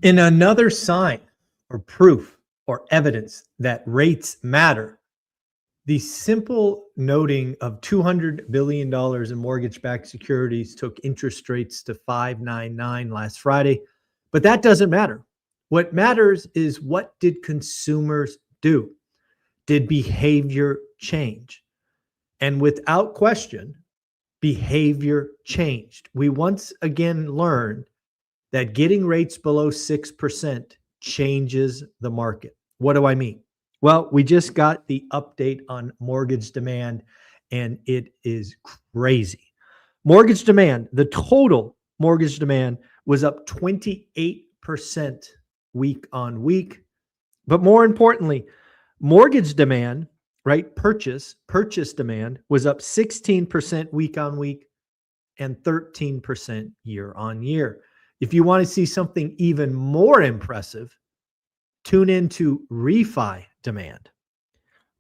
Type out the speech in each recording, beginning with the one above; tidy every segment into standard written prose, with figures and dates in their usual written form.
In another sign or proof or evidence that rates matter, the simple noting of $200 billion in mortgage-backed securities took interest rates to 5.99 last Friday, but that doesn't matter. What matters is, what did consumers do? Did behavior change? And without question, behavior changed. We once again learned that getting rates below 6% changes the market. What do I mean? Well, we just got the update on mortgage demand, and it is crazy. Mortgage demand, the total mortgage demand was up 28% week on week. But more importantly, mortgage demand, right? Purchase demand was up 16% week on week and 13% year on year. If you want to see something even more impressive, tune into refi demand.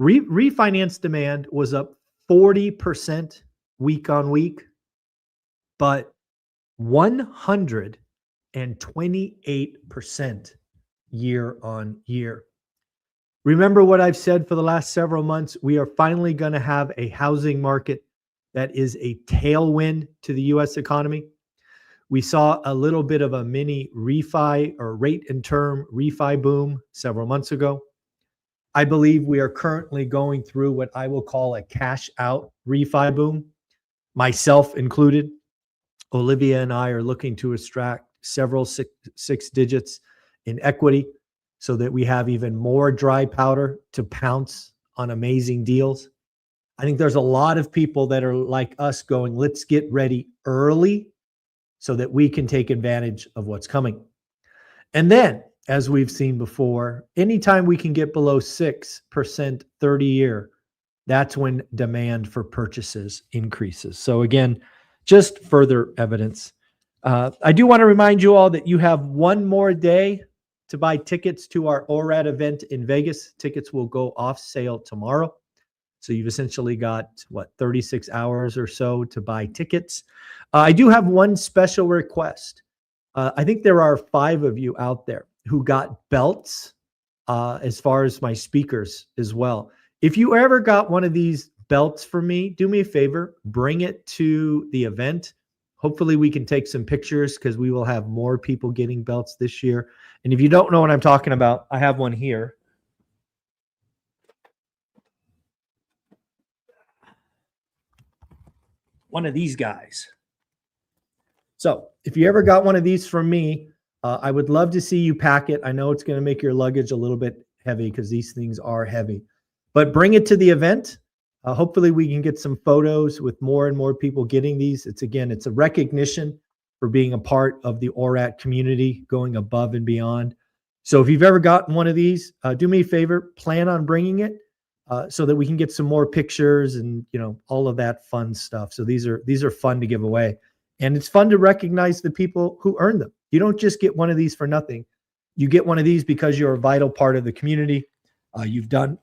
Refinance demand was up 40% week on week, but 128% year on year. Remember what I've said for the last several months. We are finally going to have a housing market that is a tailwind to the U.S. economy. We saw a little bit of a mini refi or rate and term refi boom several months ago. I believe we are currently going through what I will call a cash out refi boom, myself included. Olivia and I are looking to extract several six digits in equity so that we have even more dry powder to pounce on amazing deals. I think there's a lot of people that are like us going, let's get ready early so that we can take advantage of what's coming. And then, as we've seen before, anytime we can get below 6% 30-year, that's when demand for purchases increases. So again, just further evidence. I do want to remind you all that you have one more day to buy tickets to our ORaaT event in Vegas. Tickets will go off sale tomorrow. So you've essentially got, 36 hours or so to buy tickets. I do have one special request. I think there are 5 of you out there who got belts as far as my speakers as well. If you ever got one of these belts for me, do me a favor, bring it to the event. Hopefully we can take some pictures because we will have more people getting belts this year. And if you don't know what I'm talking about, I have one here. One of these guys. So if you ever got one of these from me, I would love to see you pack it. I know it's going to make your luggage a little bit heavy because these things are heavy, but bring it to the event. Hopefully we can get some photos with more and more people getting these. It's a recognition for being a part of the ORaaT community, going above and beyond. So if you've ever gotten one of these, do me a favor, plan on bringing it so that we can get some more pictures and, all of that fun stuff. So these are fun to give away. And it's fun to recognize the people who earn them. You don't just get one of these for nothing. You get one of these because you're a vital part of the community. You've done,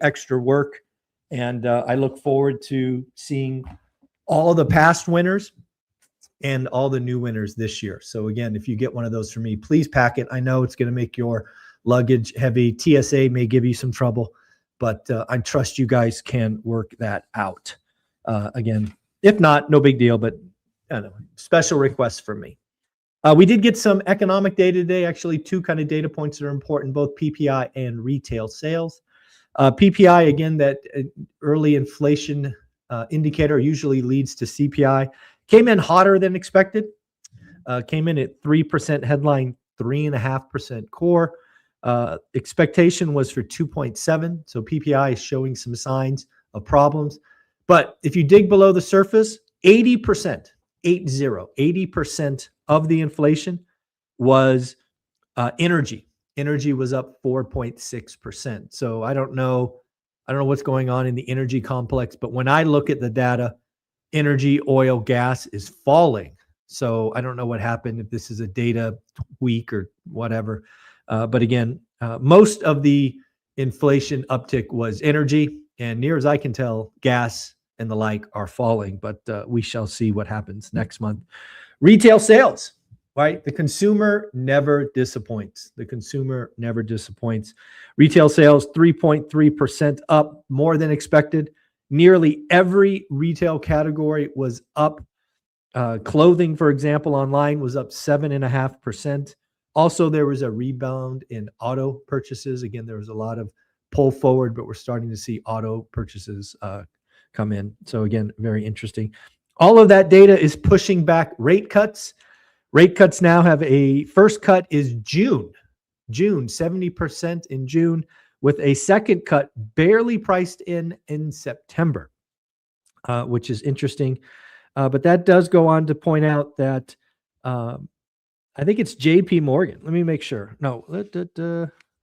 extra work. And I look forward to seeing all the past winners and all the new winners this year. So again, if you get one of those for me, please pack it. I know it's going to make your luggage heavy. TSA may give you some trouble, but I trust you guys can work that out. Again, if not, no big deal, but I don't know, special requests from me. We did get some economic data today, actually 2 kind of data points that are important, both PPI and retail sales. PPI, again, that early inflation indicator usually leads to CPI, came in hotter than expected, came in at 3% headline, 3.5% core. Expectation was for 2.7, so PPI is showing some signs of problems. But if you dig below the surface, 80% of the inflation was energy. Energy was up 4.6%. So I don't know what's going on in the energy complex, but when I look at the data, energy, oil, gas is falling. So I don't know what happened, if this is a data week or whatever. But again, most of the inflation uptick was energy, and near as I can tell, gas and the like are falling, but we shall see what happens next month. Retail sales. right? The consumer never disappoints. The consumer never disappoints. Retail sales 3.3% up, more than expected. Nearly every retail category was up. Clothing, for example, online was up 7.5%. Also, there was a rebound in auto purchases. Again, there was a lot of pull forward, but we're starting to see auto purchases come in. So again, very interesting. All of that data is pushing back rate cuts. Rate cuts now have a first cut is June, 70% in June, with a second cut barely priced in September, which is interesting. But that does go on to point out that I think it's JP Morgan. Let me make sure. No,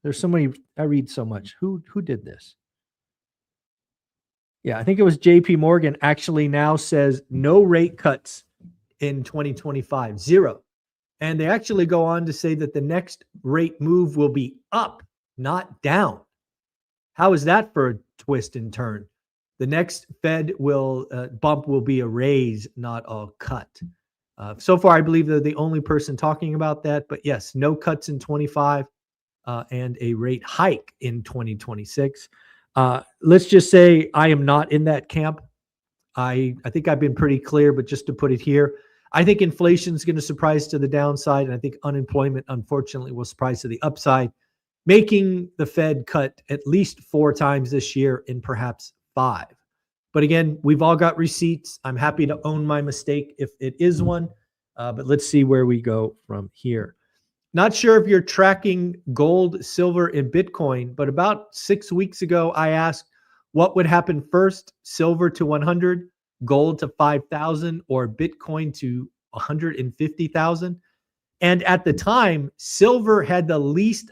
there's somebody, I read so much. Who did this? Yeah, I think it was JP Morgan actually now says no rate cuts in 2025, zero. And they actually go on to say that the next rate move will be up, not down. How is that for a twist and turn? The next Fed bump will be a raise, not a cut. So far, I believe they're the only person talking about that. But yes, no cuts in 25 and a rate hike in 2026. Let's just say I am not in that camp. I think I've been pretty clear, but just to put it here, I think inflation is going to surprise to the downside, and I think unemployment, unfortunately, will surprise to the upside, making the Fed cut at least 4 times this year and perhaps 5. But again, we've all got receipts. I'm happy to own my mistake if it is one, but let's see where we go from here. Not sure if you're tracking gold, silver, and Bitcoin, but about 6 weeks ago, I asked what would happen first, silver to 100, gold to 5,000, or Bitcoin to 150,000. And at the time, silver had the least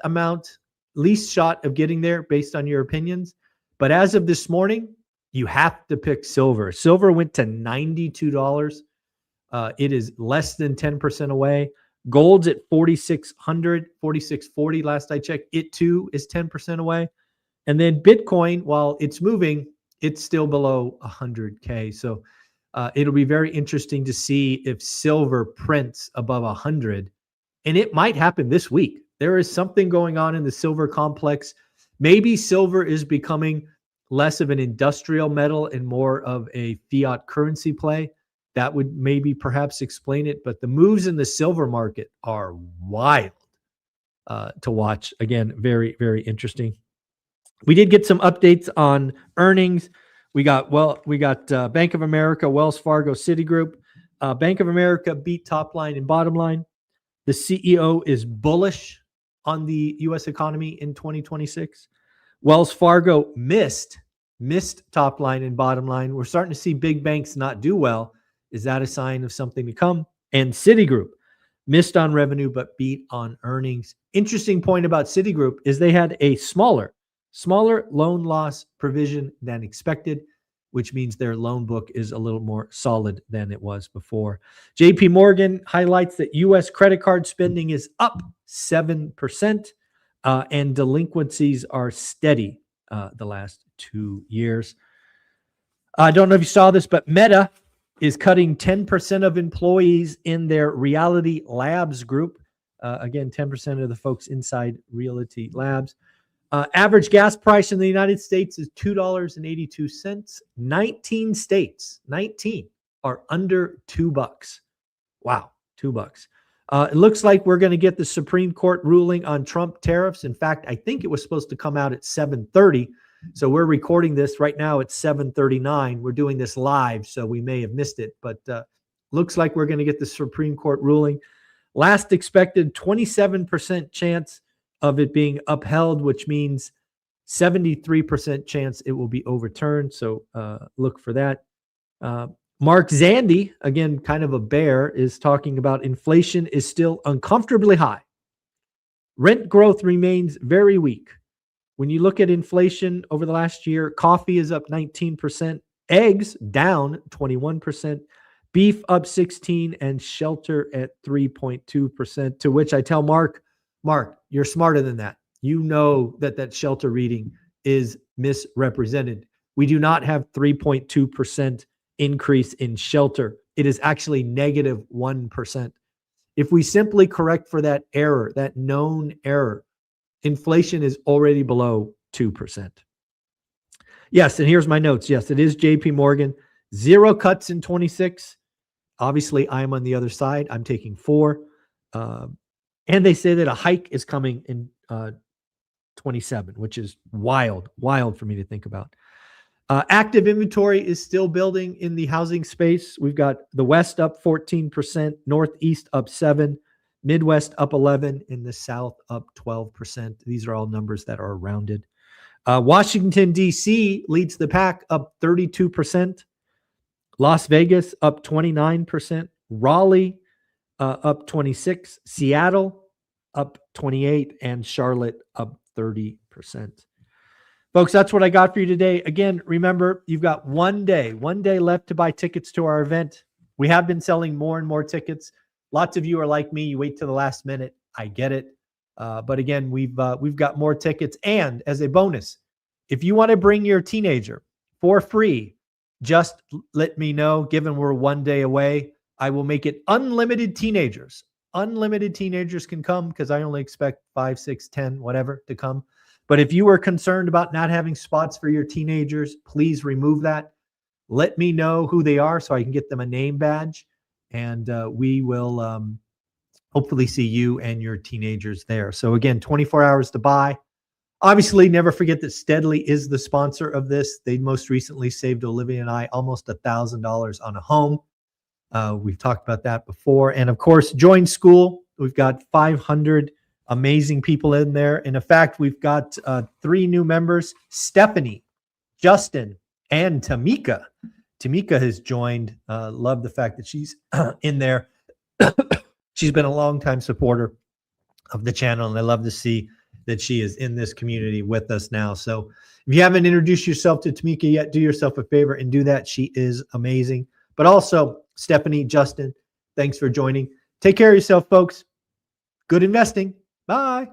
shot of getting there based on your opinions. But as of this morning, you have to pick silver. Silver went to $92. It is less than 10% away. Gold's at 4,600, 4,640 last I checked. It too is 10% away. And then Bitcoin, while it's moving, it's still below 100K. So it'll be very interesting to see if silver prints above 100. And it might happen this week. There is something going on in the silver complex. Maybe silver is becoming less of an industrial metal and more of a fiat currency play. That would maybe perhaps explain it. But the moves in the silver market are wild to watch. Again, very, very interesting. We did get some updates on earnings. We got Bank of America, Wells Fargo, Citigroup. Bank of America beat top line and bottom line. The CEO is bullish on the U.S. economy in 2026. Wells Fargo missed top line and bottom line. We're starting to see big banks not do well. Is that a sign of something to come? And Citigroup missed on revenue but beat on earnings. Interesting point about Citigroup is they had a smaller loan loss provision than expected, which means their loan book is a little more solid than it was before. JP Morgan highlights that U.S. credit card spending is up 7%, and delinquencies are steady the last 2 years. I don't know if you saw this, but Meta is cutting 10% of employees in their Reality Labs group. Again, 10% of the folks inside Reality Labs. Average gas price in the United States is $2.82. 19 states, 19 are under $2. Wow, $2. It looks like we're going to get the Supreme Court ruling on Trump tariffs. In fact, I think it was supposed to come out at 7:30. So we're recording this right now at 7:39. We're doing this live, so we may have missed it. But looks like we're going to get the Supreme Court ruling. Last expected 27% chance of it being upheld, which means 73% chance it will be overturned. So look for that. Mark Zandi, again, kind of a bear, is talking about inflation is still uncomfortably high. Rent growth remains very weak. When you look at inflation over the last year, coffee is up 19%, eggs down 21%, beef up 16%, and shelter at 3.2%, to which I tell Mark, you're smarter than that. You know that shelter reading is misrepresented. We do not have 3.2% increase in shelter. It is actually negative 1%. If we simply correct for that error, that known error, inflation is already below 2%. Yes, and here's my notes. Yes, it is JP Morgan. 0 cuts in 26. Obviously, I'm on the other side. I'm taking 4. And they say that a hike is coming in 27, which is wild for me to think about. Active inventory is still building in the housing space. We've got the West up 14%, Northeast up 7%, Midwest up 11%, and the South up 12%. These are all numbers that are rounded. Washington, D.C. leads the pack up 32%. Las Vegas up 29%. Raleigh up 26%. Seattle up 28%. And Charlotte up 30%. Folks, that's what I got for you today. Again, remember, you've got one day left to buy tickets to our event. We have been selling more and more tickets. Lots of you are like me. You wait to the last minute. I get it. But again, we've got more tickets. And as a bonus, if you want to bring your teenager for free, just let me know. Given we're one day away, I will make it unlimited teenagers. Unlimited teenagers can come because I only expect 5, 6, 10, whatever to come. But if you are concerned about not having spots for your teenagers, please remove that. Let me know who they are so I can get them a name badge. And we will hopefully see you and your teenagers there. So again, 24 hours to buy. Obviously, never forget that Steadily is the sponsor of this. They most recently saved Olivia and I almost $1,000 on a home. We've talked about that before. And of course, join school. We've got 500 amazing people in there. And in fact, we've got 3 new members, Stephanie, Justin, and Tamika. Tamika has joined. Love the fact that she's in there. She's been a longtime supporter of the channel, and I love to see that she is in this community with us now. So if you haven't introduced yourself to Tamika yet, do yourself a favor and do that. She is amazing. But also, Stephanie, Justin, thanks for joining. Take care of yourself, folks. Good investing. Bye.